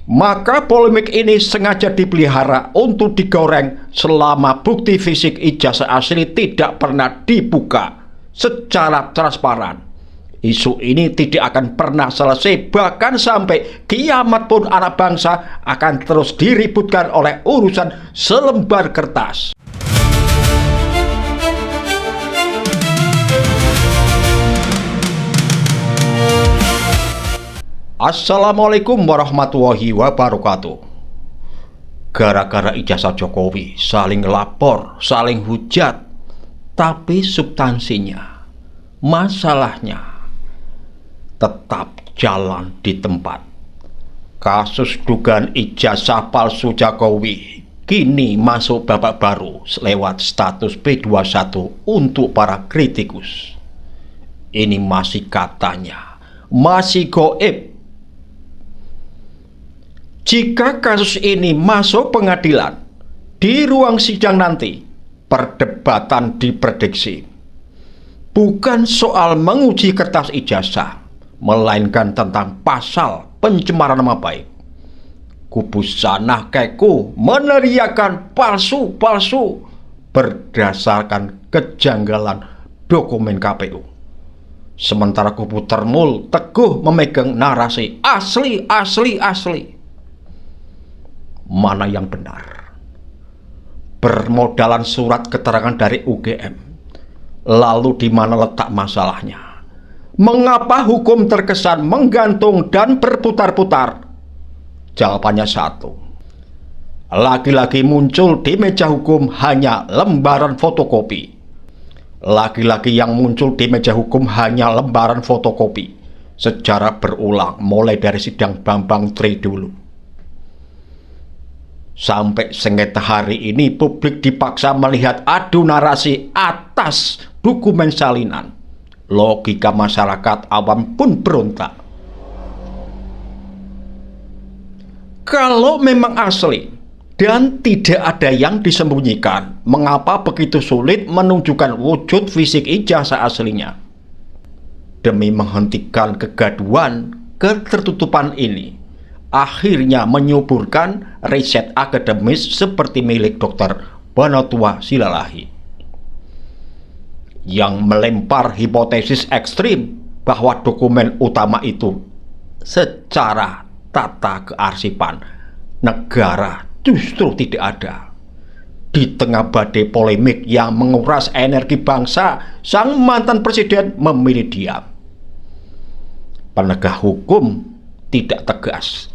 Maka polemik ini sengaja dipelihara untuk digoreng selama bukti fisik ijazah asli tidak pernah dibuka secara transparan. Isu ini tidak akan pernah selesai, bahkan sampai kiamat pun anak bangsa akan terus diributkan oleh urusan selembar kertas. Assalamualaikum warahmatullahi wabarakatuh. Gara-gara ijazah Jokowi saling lapor, saling hujat, tapi substansinya, masalahnya tetap jalan di tempat. Kasus dugaan ijazah palsu Jokowi kini masuk babak baru lewat status P21 untuk para kritikus. Ini masih katanya, masih goib. Jika kasus ini masuk pengadilan, di ruang sidang nanti, perdebatan diprediksi. Bukan soal menguji kertas ijazah, melainkan tentang pasal pencemaran nama baik. Kubu Sanah Keku meneriakan palsu-palsu berdasarkan kejanggalan dokumen KPU. Sementara kubu Termul teguh memegang narasi asli. Mana yang benar? Bermodalan surat keterangan dari UGM. Lalu di mana letak masalahnya? Mengapa hukum terkesan menggantung dan berputar-putar? Jawabannya satu. Lagi-lagi muncul di meja hukum hanya lembaran fotokopi. Lagi-lagi yang muncul di meja hukum hanya lembaran fotokopi. Secara berulang mulai dari sidang Bambang Tri dulu. Sampai sengketa hari ini publik dipaksa melihat adu narasi atas dokumen salinan. Logika masyarakat awam pun berontak. Kalau memang asli dan tidak ada yang disembunyikan, mengapa begitu sulit menunjukkan wujud fisik ijazah aslinya? Demi menghentikan kegaduhan, ketertutupan ini akhirnya menyuburkan riset akademis seperti milik Dr. Banatua Silalahi yang melempar hipotesis ekstrim bahwa dokumen utama itu secara tata kearsipan negara justru tidak ada. Di tengah badai polemik yang menguras energi bangsa, sang mantan presiden memilih diam. Penegak hukum tidak tegas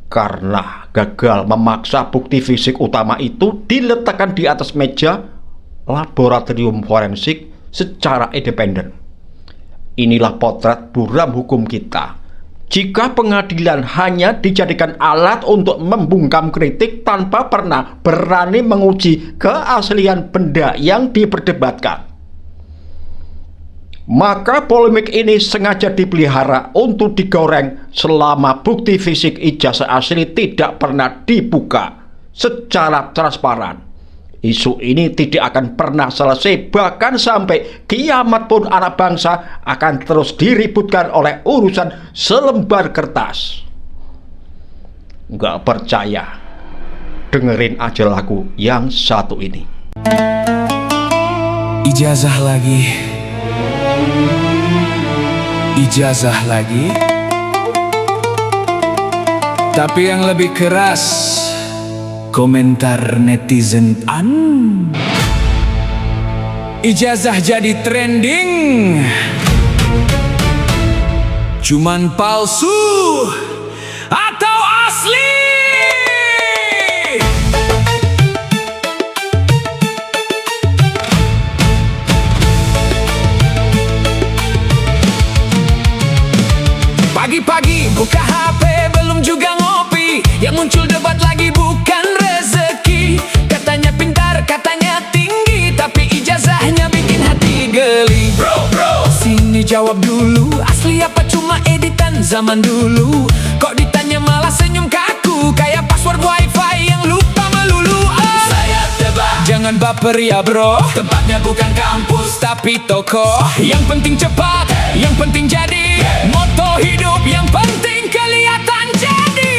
karena gagal memaksa bukti fisik utama itu diletakkan di atas meja laboratorium forensik secara independen. Inilah potret buram hukum kita. Jika pengadilan hanya dijadikan alat untuk membungkam kritik tanpa pernah berani menguji keaslian benda yang diperdebatkan, maka polemik ini sengaja dipelihara untuk digoreng selama bukti fisik ijazah asli tidak pernah dibuka secara transparan. Isu ini tidak akan pernah selesai, bahkan sampai kiamat pun anak bangsa akan terus diributkan oleh urusan selembar kertas. Nggak percaya? Dengerin aja lagu yang satu ini. Ijazah lagi. Ijazah lagi. Tapi yang lebih keras komentar netizen. Ijazah jadi trending, cuman palsu atau asli? Pagi-pagi buka HP belum juga ngopi, yang muncul debat lagi bukan rezeki. Katanya pintar, katanya tinggi, tapi ijazahnya bikin hati geli. Bro, sini jawab dulu, asli apa cuma editan zaman dulu? Kok ditanya malah senyum kaku, kayak password wifi yang lupa melulu. Saya tebak, jangan baper ya bro, tempatnya bukan kampus tapi toko. Yang penting cepat, yang penting jadi, moto hidup yang penting kelihatan jadi.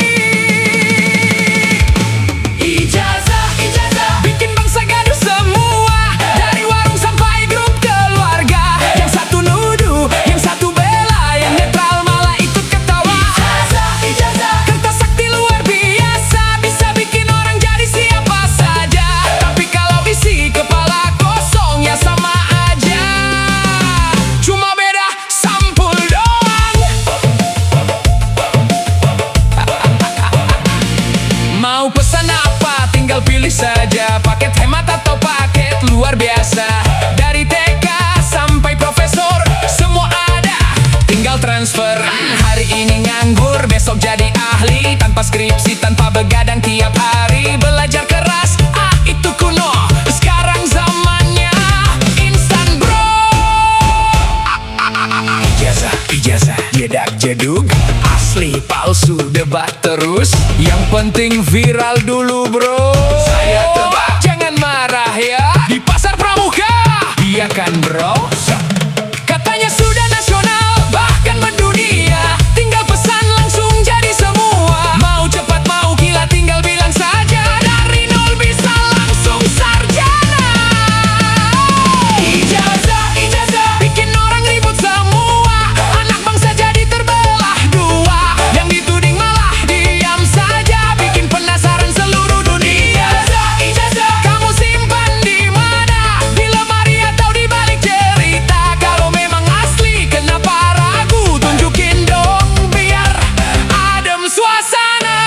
terus, yang penting viral dulu bro. Saya tebak, jangan marah ya. Di pasar pramuka, iya kan bro? Katanya sudah nasional, bahkan mendunia. Tinggal pesan langsung jadi semua. Mau cepat mau gila tinggal bilang saja. Dari nol bisa langsung sarjana. Ijazah, ijazah, bikin orang ribut semua. Anak bangsa jadi terbelah dua. Yang dituding malah diam saja, bikin penasaran seluruh dunia. Ijazah, ijazah, kamu simpan di mana? Di lemari atau di balik cerita? Kalau memang asli, kenapa ragu? Tunjukin dong biar adem suasana.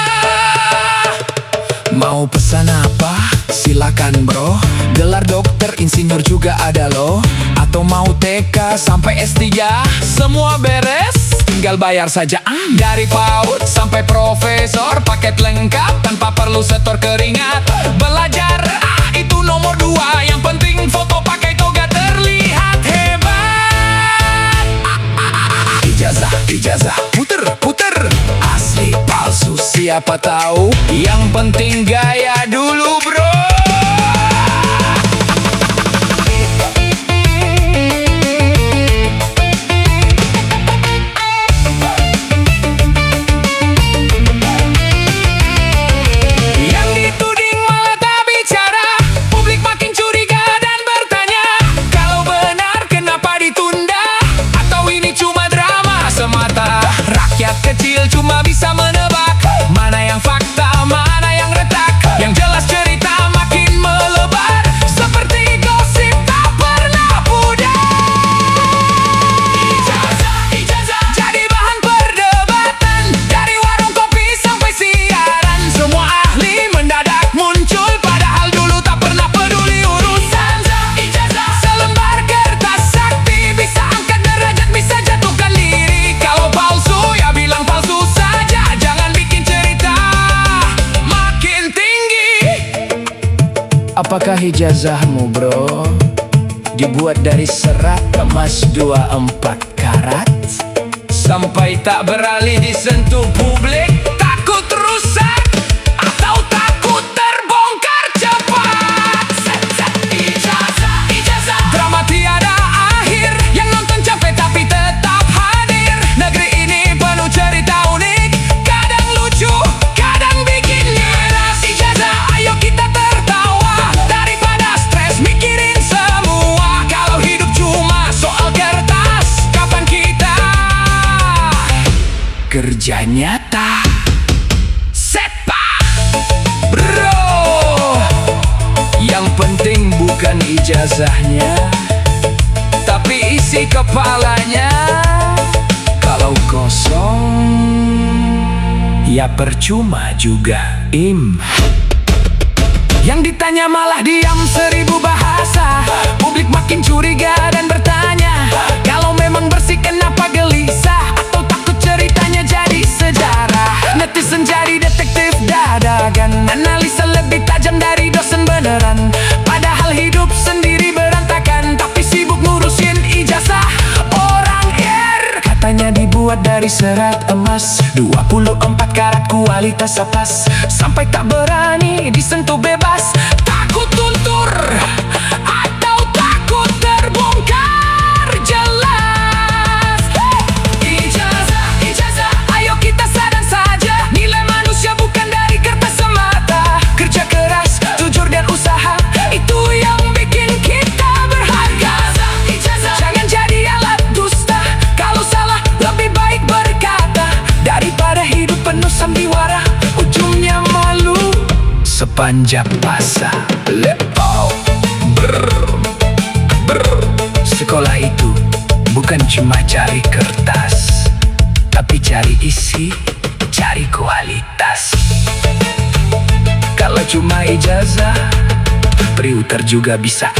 Mau pesan apa? Silakan bro. Gelar dokter, insinyur juga ada loh. Atau mau TK sampai S3, semua beres, tinggal bayar saja. Dari PAUD sampai profesor, paket lengkap tanpa perlu setor keringat. Belajar itu nomor 2, yang penting foto pakai toga terlihat hebat. Ijazah, ijazah, puter, puter. Asli palsu siapa tahu, yang penting gaya dulu bro. Yang dituding malah tak bicara, publik makin curiga dan bertanya. Kalau benar kenapa ditunda? Atau ini cuma drama semata? Rakyat kecil cuma bisa menebak, mana yang fakta, mana yang retak. Yang jelas cerita makin melebar, seperti gosip tak pernah pudar. Ijazah, ijazah, jadi bahan perdebatan. Dari warung kopi sampai siaran, semua ahli mendadak muncul. Padahal dulu tak pernah peduli urusan. Ijazah, selembar kertas sakti, bisa angkat derajat, bisa jatuhkan diri. Kalau palsu ya bilang palsu saja, jangan bikin cerita makin tinggi. Apakah ijazahmu bro dibuat dari serat emas 24 karat? Sampai tak beralih disentuh publik, takut rusak atau takut terbongkar cepat. Ijazah, ijazah, drama tiada akhir. Yang nonton capek tapi tetap hadir. Negeri ini penuh cerita unik, kadang lucu, kadang bikin miras. Ijazah, ayo kita tertawa daripada stres mikirin semua. Kalau hidup cuma soal kertas, kapan kita kerja nyata? Sepak bro, yang penting bukan ijazahnya, tapi isi kepalanya. Kalau kosong, ya percuma juga Yang ditanya malah diam 1000 bahasa. Publik makin curiga dan bertanya, kalau memang bersih kenapa gelisah? Atau takut ceritanya jadi sejarah? Netizen jadi detektif dadakan, analisa lebih tajam dari dosen beneran. Padahal hidup sendiri berantakan, tapi sibuk ngurusin ijazah orang katanya dibuat dari serat emas 24 karat kualitas atas. Sampai tak berani disentuh bebas, takut luntur atau takut terbongkar jelas. Ijazah, ijazah, ayo kita sadar saja, nilai manusia bukan dari kertas semata. Kerja keras, jujur dan usaha, itu yang bikin kita berharga. Ijazah, jangan jadi alat dusta. Kalau salah lebih baik berkata, daripada hidup penuh sandiwara, ujungnya malu sepanjang masa. Lepau Sekolah itu bukan cuma cari kertas, tapi cari isi, cari kualitas. Kalau cuma ijazah, priuter juga bisa